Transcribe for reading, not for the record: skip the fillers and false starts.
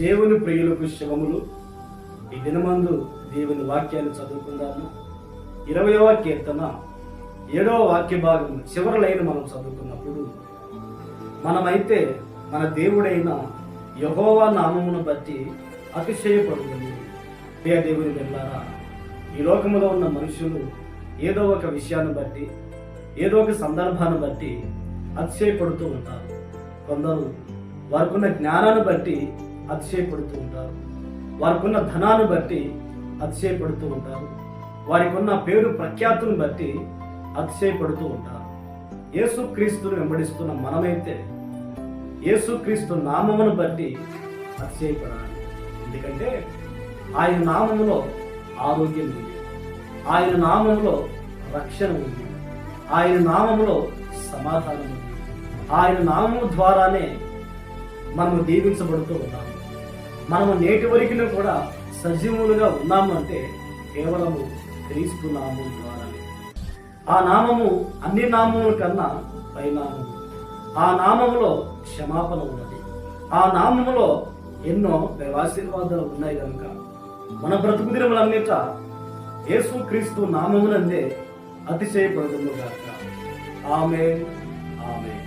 దేవుని ప్రియులకు శుభములు. ఈ దినమందు దేవుని వాక్యాన్ని చదువుకుందాము. 20వ కీర్తన 7వ వాక్య భాగం చివరి లైన్ మనం చదువుకున్నప్పుడు, మనమైతే మన దేవుడైన యెహోవా నామమును బట్టి అతిశయపడుతుంది. ప్రియ దేవుని బిడ్డలారా, ఈ లోకములో ఉన్న మనుషులు ఏదో ఒక విషయాన్ని బట్టి, ఏదో ఒక సందర్భాన్ని బట్టి అతిశయపడుతూ ఉంటారు. కొందరు వారికున్న జ్ఞానాన్ని బట్టి అతిశయపడుతూ ఉంటారు, వారికున్న ధనాన్ని బట్టి అతిశయపడుతూ ఉంటారు, వారికి ఉన్న పేరు ప్రఖ్యాతులను బట్టి అతిశయపడుతూ ఉంటారు. యేసుక్రీస్తును వెంబడిస్తున్న మనమైతే యేసుక్రీస్తు నామమును బట్టి అతిశయపడాలి. ఎందుకంటే ఆయన నామములో ఆరోగ్యం ఉంది, ఆయన నామములో రక్షణ ఉంది, ఆయన నామములో సమాధానం ఉంది, ఆయన నామము ద్వారానే మనము దీవించబడుతూ ఉన్నాము. మనము నేటి వరకు కూడా సజీవులుగా ఉన్నాము అంటే కేవలము క్రీస్తు నామము ద్వారానే. ఆ నామము అన్ని నామముల కన్నా పైనామము. ఆ నామములో క్షమాపణ ఉన్నది. ఆ నామములో ఎన్నో దైవాశీర్వాదాలు ఉన్నాయి కనుక మన బ్రతుకు దినములన్నిట యేసుక్రీస్తు నామమునందే అతిశయపడుదుము గాక. ఆమేన్, ఆమేన్.